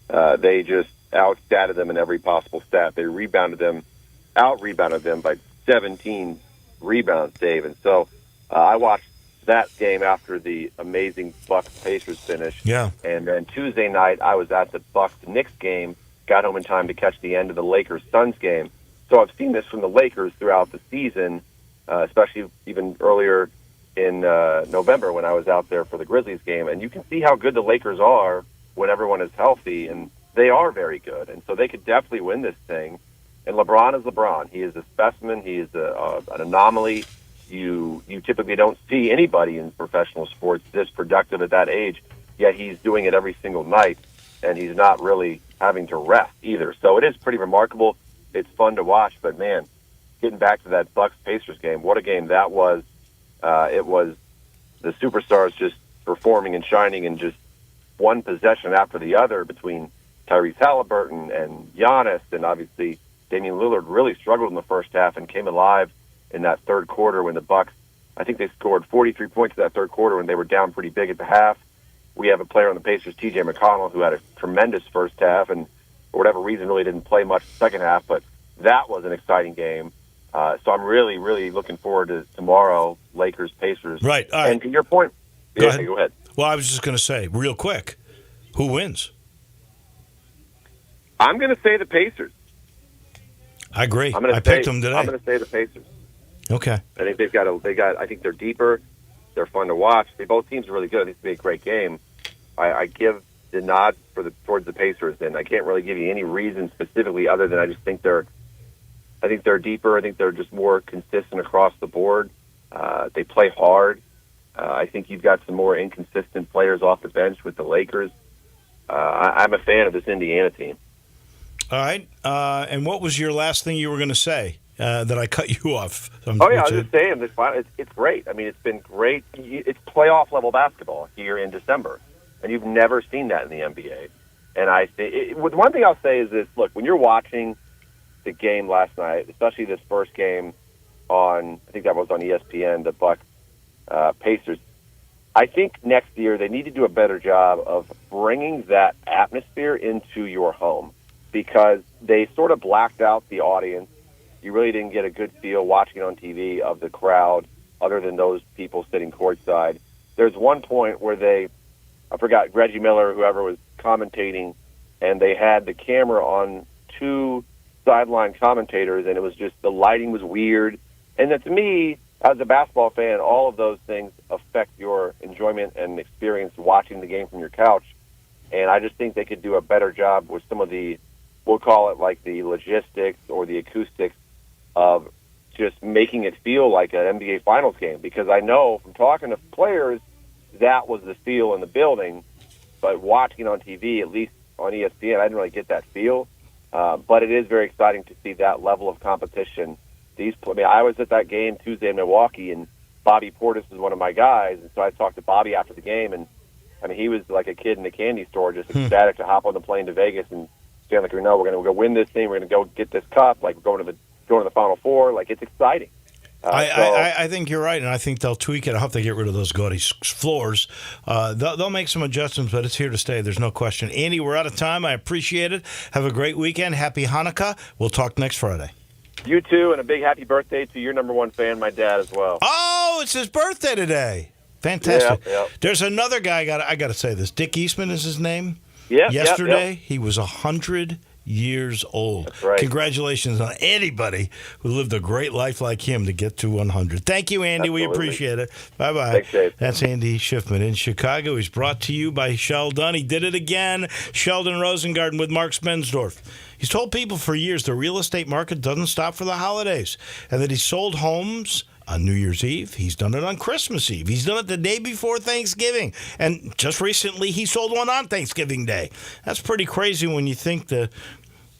They just outstatted them in every possible stat. They out-rebounded them by 17 rebounds, Dave. And so I watched that game after the amazing Bucks-Pacers finish. Yeah. And then Tuesday night, I was at the Bucks-Knicks game, got home in time to catch the end of the Lakers-Suns game. So I've seen this from the Lakers throughout the season, especially even earlier in November when I was out there for the Grizzlies game. And you can see how good the Lakers are when everyone is healthy, and they are very good. And so they could definitely win this thing. And LeBron is LeBron. He is a specimen. He is an anomaly. You typically don't see anybody in professional sports this productive at that age, yet he's doing it every single night, and he's not really having to rest either. So it is pretty remarkable. It's fun to watch, but, man, getting back to that Bucks-Pacers game, what a game that was. It was the superstars just performing and shining in just one possession after the other between Tyrese Halliburton and Giannis, and obviously Damian Lillard really struggled in the first half and came alive in that third quarter when the Bucks, I think they scored 43 points in that third quarter when they were down pretty big at the half. We have a player on the Pacers, T.J. McConnell, who had a tremendous first half and for whatever reason really didn't play much the second half, but that was an exciting game. So I'm really, really looking forward to tomorrow, Lakers-Pacers. Right. All right. And to your point, Go ahead. Well, I was just going to say, real quick, who wins? I'm going to say the Pacers. I agree. I picked them today. I'm going to say the Pacers. Okay. I think I think they're deeper. They're fun to watch. Both teams are really good. It's going to be a great game. I give the nod towards the Pacers, and I can't really give you any reason specifically other than I just think they're deeper. I think they're just more consistent across the board. They play hard. I think you've got some more inconsistent players off the bench with the Lakers. I'm a fan of this Indiana team. All right. And what was your last thing you were going to say that I cut you off? I was just saying, it's great. I mean, it's been great. It's playoff-level basketball here in December, and you've never seen that in the NBA. And I think one thing I'll say is this. Look, when you're watching the game last night, especially this first game I think that was on ESPN, the Bucks Pacers, I think next year they need to do a better job of bringing that atmosphere into your home because they sort of blacked out the audience. You really didn't get a good feel watching it on TV of the crowd other than those people sitting courtside. There's one point where I forgot, Reggie Miller or whoever was commentating, and they had the camera on two sideline commentators, and it was just the lighting was weird. And then to me, as a basketball fan, all of those things affect your enjoyment and experience watching the game from your couch. And I just think they could do a better job with some of the, we'll call it like the logistics or the acoustics of just making it feel like an NBA Finals game. Because I know from talking to players, that was the feel in the building. But watching on TV, at least on ESPN, I didn't really get that feel. But it is very exciting to see that level of competition. I was at that game Tuesday in Milwaukee, and Bobby Portis is one of my guys. And so I talked to Bobby after the game, and I mean, he was like a kid in a candy store, just ecstatic to hop on the plane to Vegas and saying, like, we're going to go win this thing. We're going to go get this cup. Like, we're going to the Final Four. Like, it's exciting. I think you're right, and I think they'll tweak it. I hope they get rid of those gaudy floors. They'll make some adjustments, but it's here to stay. There's no question. Andy, we're out of time. I appreciate it. Have a great weekend. Happy Hanukkah. We'll talk next Friday. You too, and a big happy birthday to your number one fan, my dad, as well. Oh, it's his birthday today. Fantastic. Yeah. There's another guy, I got to say this. Dick Eastman is his name. Yeah. Yesterday, he was 100 years old. That's right. Congratulations on anybody who lived a great life like him to get to 100. Thank you, Andy. Absolutely. We appreciate it. Bye-bye. Thanks, Dave. That's Andy Schiffman in Chicago. He's brought to you by Sheldon. He did it again. Sheldon Rosengarten with Mark Spensdorf. He's told people for years the real estate market doesn't stop for the holidays and that he sold homes on New Year's Eve. He's done it on Christmas Eve. He's done it the day before Thanksgiving. And just recently, he sold one on Thanksgiving Day. That's pretty crazy when you think the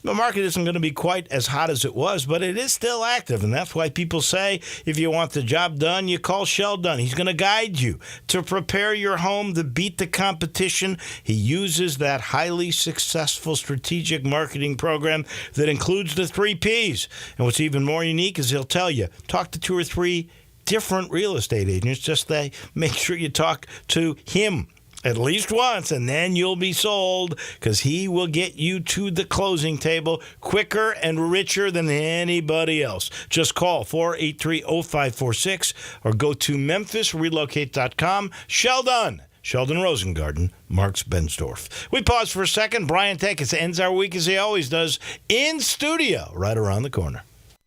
market isn't going to be quite as hot as it was, but it is still active. And that's why people say if you want the job done, you call Sheldon. He's going to guide you to prepare your home to beat the competition. He uses that highly successful strategic marketing program that includes the 3 Ps. And what's even more unique is he'll tell you, talk to 2 or 3 different real estate agents. Just make sure you talk to him at least once, and then you'll be sold, because he will get you to the closing table quicker and richer than anybody else. Just call 483-0546 or go to memphisrelocate.com. Sheldon Rosengarten, Marks Bensdorf. We pause for a second. Brian Takis ends our week as he always does in studio right around the corner.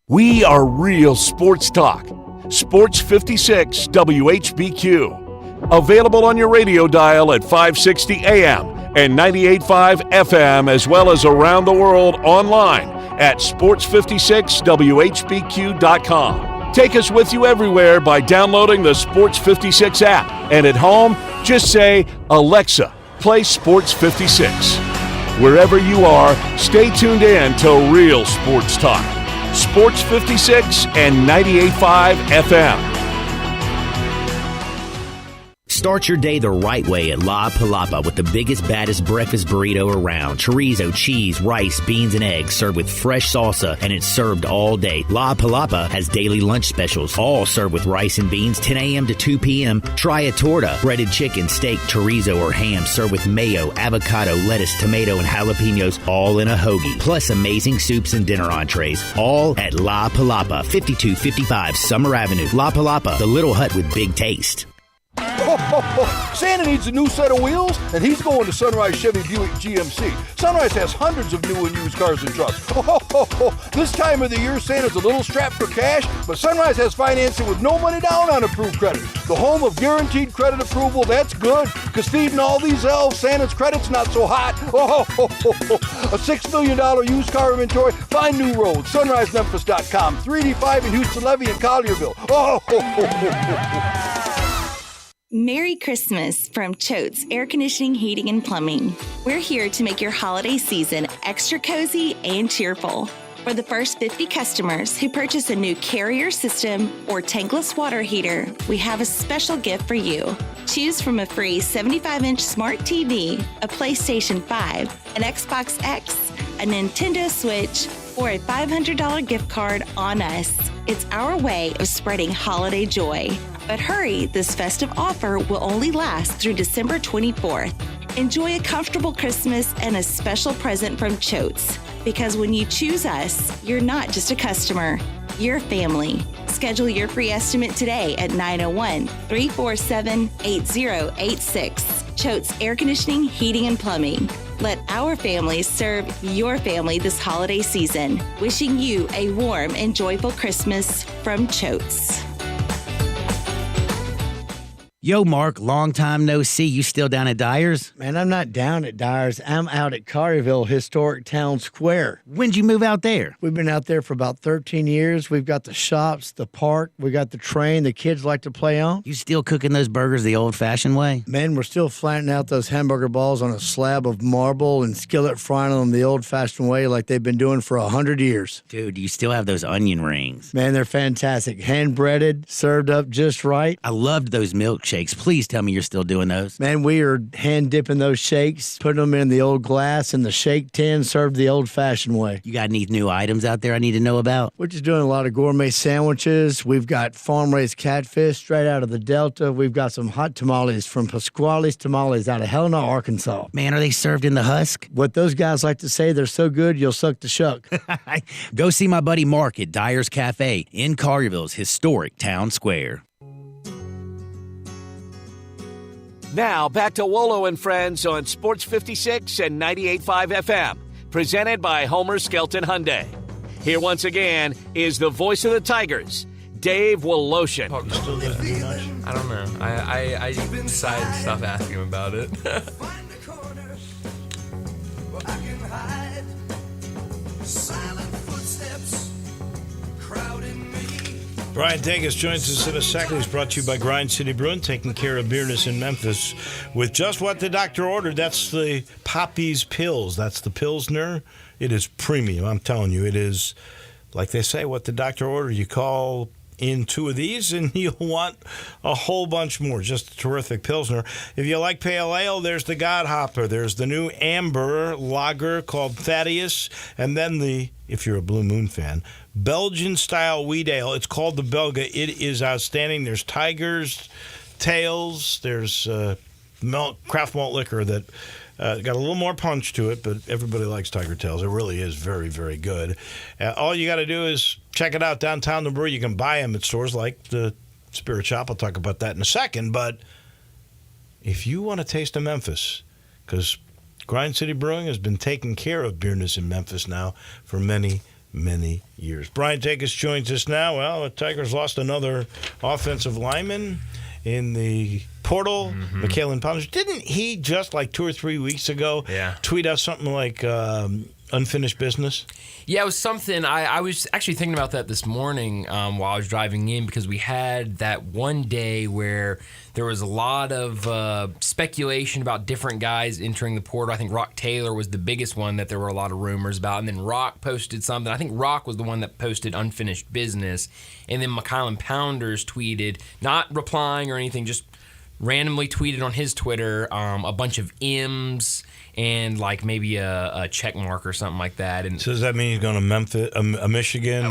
We are real sports talk. Sports 56 WHBQ. Available on your radio dial at 560 AM and 98.5 FM, as well as around the world online at sports56whbq.com. Take us with you everywhere by downloading the Sports 56 app. And at home, just say, Alexa, play Sports 56. Wherever you are, stay tuned in to Real Sports Talk. Sports 56 and 98.5 FM. Start your day the right way at La Palapa with the biggest, baddest breakfast burrito around. Chorizo, cheese, rice, beans, and eggs served with fresh salsa, and it's served all day. La Palapa has daily lunch specials, all served with rice and beans, 10 a.m. to 2 p.m. Try a torta, breaded chicken, steak, chorizo, or ham served with mayo, avocado, lettuce, tomato, and jalapenos, all in a hoagie. Plus amazing soups and dinner entrees, all at La Palapa, 5255 Summer Avenue. La Palapa, the little hut with big taste. Santa needs a new set of wheels, and he's going to Sunrise Chevy Buick GMC. Sunrise has hundreds of new and used cars and trucks. This time of the year, Santa's a little strapped for cash, but Sunrise has financing with no money down on approved credit. The home of guaranteed credit approval, that's good, because feeding all these elves, Santa's credit's not so hot. A $6 million used car inventory. Find new roads. SunriseMemphis.com. 385 in Houston Levy and Collierville. Merry Christmas from Choate's Air Conditioning, Heating, and Plumbing. We're here to make your holiday season extra cozy and cheerful. For the first 50 customers who purchase a new Carrier system or tankless water heater, we have a special gift for you. Choose from a free 75-inch smart TV, a PlayStation 5, an Xbox X, a Nintendo Switch, or a $500 gift card on us. It's our way of spreading holiday joy. But hurry, this festive offer will only last through December 24th. Enjoy a comfortable Christmas and a special present from Choate's. Because when you choose us, you're not just a customer, you're family. Schedule your free estimate today at 901-347-8086. Choate's Air Conditioning, Heating, and Plumbing. Let our family serve your family this holiday season. Wishing you a warm and joyful Christmas from Choate's. Yo, Mark, long time no see. You still down at Dyer's? Man, I'm not down at Dyer's. I'm out at Collierville Historic Town Square. When'd you move out there? We've been out there for about 13 years. We've got the shops, the park. We got the train the kids like to play on. You still cooking those burgers the old-fashioned way? Man, we're still flattening out those hamburger balls on a slab of marble and skillet frying them the old-fashioned way like they've been doing for 100 years. Dude, you still have those onion rings. Man, they're fantastic. Hand-breaded, served up just right. I loved those milkshakes. Please tell me you're still doing those. Man, we are hand-dipping those shakes, putting them in the old glass in the shake tin, served the old-fashioned way. You got any new items out there I need to know about? We're just doing a lot of gourmet sandwiches. We've got farm-raised catfish straight out of the Delta. We've got some hot tamales from Pasquale's Tamales out of Helena, Arkansas. Man, are they served in the husk? What those guys like to say, they're so good, you'll suck the shuck. Go see my buddy Mark at Dyer's Cafe in Collierville's historic town square. Now, back to Wolo and Friends on Sports 56 and 98.5 FM, presented by Homer Skelton Hyundai. Here once again is the voice of the Tigers, Dave Woloshin. I don't know. I decided to stop asking him about it. Brian Davis joins us in a second. He's brought to you by Grind City Brewing, taking care of beerness in Memphis with just what the doctor ordered. That's the Poppy's Pills. That's the Pilsner. It is premium. I'm telling you, it is, like they say, what the doctor ordered. You call in 2 of these, and you'll want a whole bunch more. Just a terrific Pilsner. If you like pale ale, there's the Godhopper. There's the new amber lager called Thaddeus. And then the, if you're a Blue Moon fan, Belgian-style wheat ale. It's called the Belga. It is outstanding. There's Tiger's Tails. There's craft malt liquor that got a little more punch to it, but everybody likes Tiger Tails. It really is very, very good. All you got to do is check it out downtown the brewery. You can buy them at stores like the Spirit Shop. I'll talk about that in a second. But if you want to taste of Memphis, because Grind City Brewing has been taking care of beerness in Memphis now for many, many years. Brian Takis joins us now. Well, the Tigers lost another offensive lineman in the portal, Michaelan Palmer. Didn't he just like 2 or 3 weeks ago tweet out something like unfinished business? Yeah, it was something. I was actually thinking about that this morning while I was driving in, because we had that one day where there was a lot of speculation about different guys entering the portal. I think Rock Taylor was the biggest one that there were a lot of rumors about. And then Rock posted something. I think Rock was the one that posted unfinished business. And then Michaelan Pounders tweeted, not replying or anything, just randomly tweeted on his Twitter a bunch of M's and like maybe a check mark or something like that. And so does that mean he's going to Memphis, Michigan,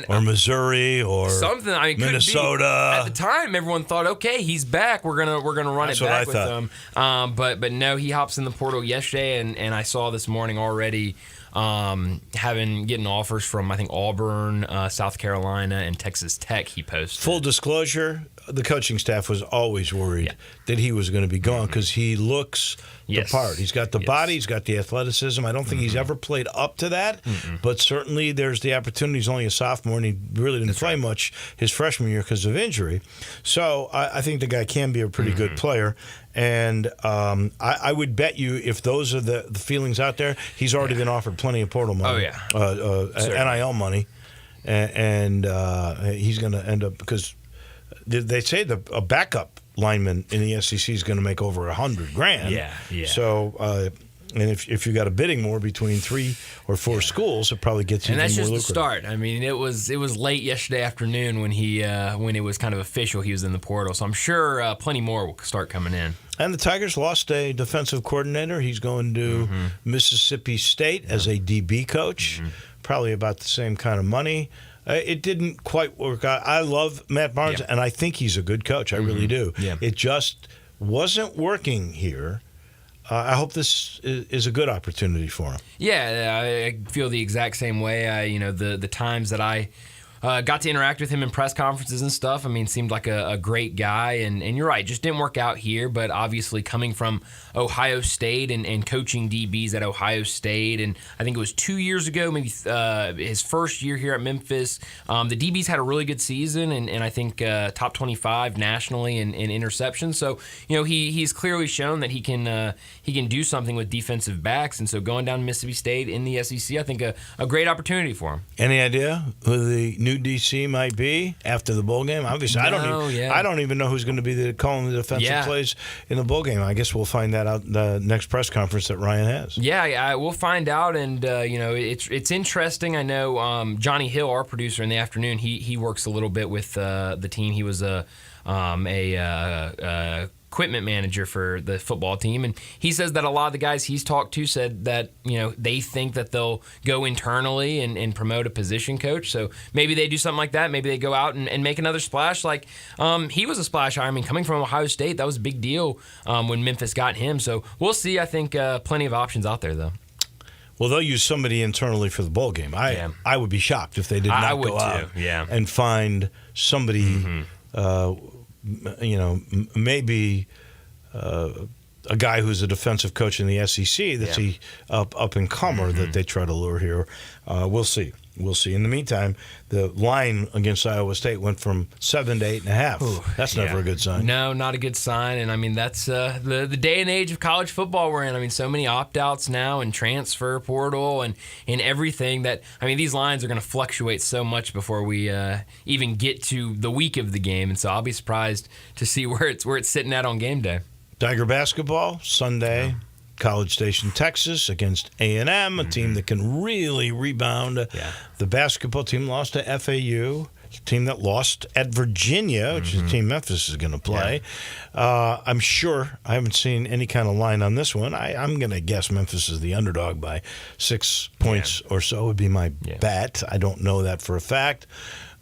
or Missouri, or something? I mean, Minnesota? At the time, everyone thought, okay, he's back. We're gonna run That's it back what I with him. But no, he hops in the portal yesterday, and I saw this morning already getting offers from I think Auburn, South Carolina, and Texas Tech. He posted. Full disclosure, the coaching staff was always worried that he was going to be gone because he looks the part. He's got the body, he's got the athleticism. I don't think he's ever played up to that, but certainly there's the opportunity. He's only a sophomore, and he really didn't play much his freshman year because of injury. So I think the guy can be a pretty good player. And I would bet you if those are the feelings out there, he's already been offered plenty of portal money, NIL money, and he's going to end up, because they say a backup lineman in the SEC is going to make over $100,000. Yeah. So, and if you got a bidding war between 3 or 4 schools, it probably gets even more lucrative. And that's just the start. I mean, it was late yesterday afternoon when when it was kind of official he was in the portal. So I'm sure plenty more will start coming in. And the Tigers lost a defensive coordinator. He's going to Mississippi State as a DB coach, probably about the same kind of money. It didn't quite work out. I love Matt Barnes, and I think he's a good coach. I really do. Yeah. It just wasn't working here. I hope this is a good opportunity for him. Yeah, I feel the exact same way. The times that I got to interact with him in press conferences and stuff, I mean, seemed like a great guy. And you're right, just didn't work out here. But obviously coming from Ohio State and coaching DBs at Ohio State, and I think it was 2 years ago, maybe his first year here at Memphis, the DBs had a really good season, and I think top 25 nationally in interceptions. So, he's clearly shown that he can do something with defensive backs. And so going down to Mississippi State in the SEC, I think a great opportunity for him. Any idea who the new DC might be after the bowl game? Obviously, I don't even know who's going to be calling the defensive plays in the bowl game. I guess we'll find that out the next press conference that Ryan has. Yeah, we'll find out, and it's interesting. I know Johnny Hill, our producer in the afternoon, he works a little bit with the team. He was a equipment manager for the football team, and he says that a lot of the guys he's talked to said that they think that they'll go internally and promote a position coach. So maybe they do something like that. Maybe they go out and make another splash. Like he was a splash hire. I mean, coming from Ohio State, that was a big deal when Memphis got him. So we'll see. I think plenty of options out there, though. Well, they'll use somebody internally for the bowl game. I would be shocked if they did not go out and find somebody. Maybe a guy who's a defensive coach in the SEC that's up and comer that they try to lure here. We'll see. we'll see. In the meantime, the line against Iowa State went from 7 to 8.5. Ooh, that's never a good sign. No, not a good sign. And I mean, that's the day and age of college football we're in. I mean, so many opt-outs now and transfer portal and everything that, I mean, these lines are going to fluctuate so much before we even get to the week of the game. And so I'll be surprised to see where it's sitting at on game day. Tiger basketball, Sunday. College Station, Texas against A&M, a team that can really rebound. The basketball team lost to FAU, a team that lost at Virginia, which is a team Memphis is going to play. I'm sure, I haven't seen any kind of line on this one. I'm going to guess Memphis is the underdog by 6 points or so would be my bet. I don't know that for a fact.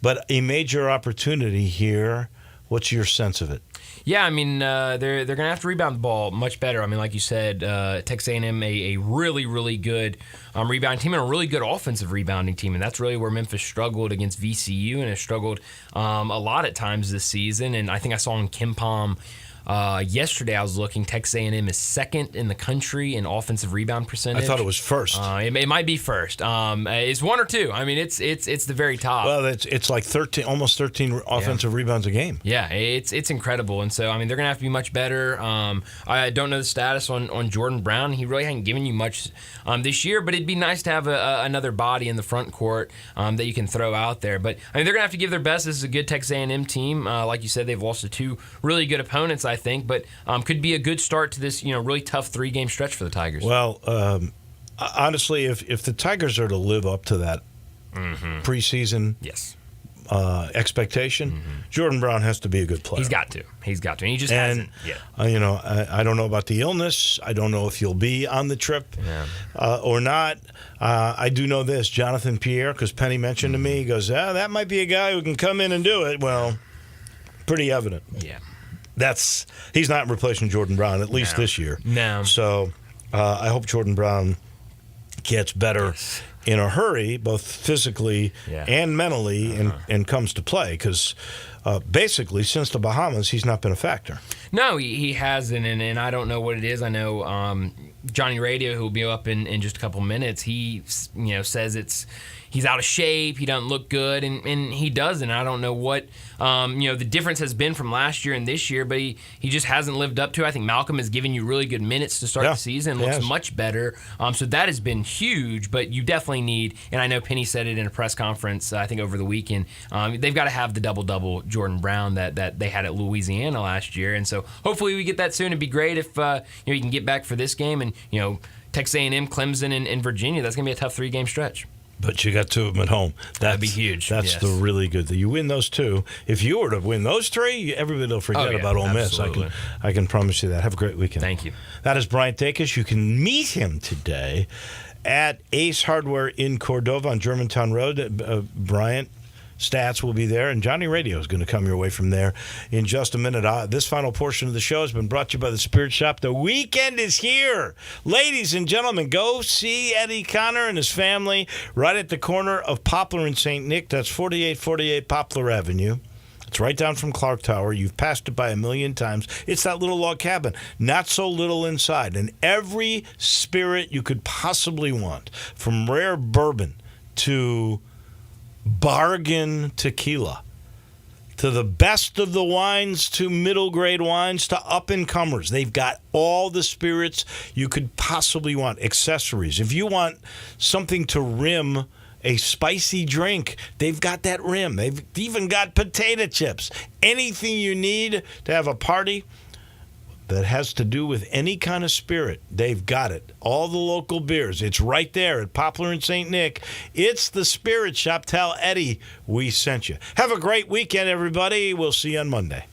But a major opportunity here. What's your sense of it? Yeah, I mean, they're going to have to rebound the ball much better. I mean, like you said, Texas A&M, a really, really good rebounding team and a really good offensive rebounding team. And that's really where Memphis struggled against VCU and has struggled a lot at times this season. And I think I saw on KenPom yesterday, I was looking, Texas A&M is second in the country in offensive rebound percentage. I thought it was first. It might be first. It's one or two. I mean, it's the very top. Well, it's like 13, almost 13 offensive rebounds a game. Yeah, it's incredible. And so, I mean, they're going to have to be much better. I don't know the status on Jordan Brown. He really hadn't given you much this year, but it'd be nice to have another body in the front court that you can throw out there. But, I mean, they're going to have to give their best. This is a good Texas A&M team. Like you said, they've lost to two really good opponents, I think, but could be a good start to this, really tough 3-game stretch for the Tigers. Well, honestly, if the Tigers are to live up to that preseason expectation, Jordan Brown has to be a good player. He's got to, and he just hasn't yet. I don't know about the illness. I don't know if he'll be on the trip or not. I do know this, Jonathan Pierre, because Penny mentioned to me, he goes, that might be a guy who can come in and do it. Well, pretty evident. Yeah. He's not replacing Jordan Brown, at least this year. No. So I hope Jordan Brown gets better in a hurry, both physically and mentally, and comes to play. Because basically, since the Bahamas, he's not been a factor. No, he hasn't, and I don't know what it is. I know Johnny Radio, who will be up in just a couple minutes, he says he's out of shape, he doesn't look good, and he doesn't. I don't know what the difference has been from last year and this year, but he just hasn't lived up to it. I think Malcolm has given you really good minutes to start the season, looks much better. So that has been huge, but you definitely need, and I know Penny said it in a press conference, I think over the weekend, they've got to have the double-double Jordan Brown that they had at Louisiana last year, and so hopefully we get that soon. It'd be great if he can get back for this game, and Texas A&M, Clemson, and Virginia, that's going to be a tough 3-game stretch. But you got two of them at home. That'd be huge. That's the really good thing. You win those two. If you were to win those three, everybody will forget about Ole Miss. I can promise you that. Have a great weekend. Thank you. That is Bryant Dacus. You can meet him today at Ace Hardware in Cordova on Germantown Road. Bryant Stats will be there, and Johnny Radio is going to come your way from there in just a minute. This final portion of the show has been brought to you by the Spirit Shop. The weekend is here. Ladies and gentlemen, go see Eddie Connor and his family right at the corner of Poplar and St. Nick. That's 4848 Poplar Avenue. It's right down from Clark Tower. You've passed it by a million times. It's that little log cabin. Not so little inside. And every spirit you could possibly want, from rare bourbon to bargain tequila, to the best of the wines, to middle grade wines, to up-and-comers. They've got all the spirits you could possibly want. Accessories. If you want something to rim a spicy drink, they've got that rim. They've even got potato chips. Anything you need to have a party that has to do with any kind of spirit, they've got it. All the local beers. It's right there at Poplar and St. Nick. It's the Spirit Shop. Tell Eddie we sent you. Have a great weekend, everybody. We'll see you on Monday.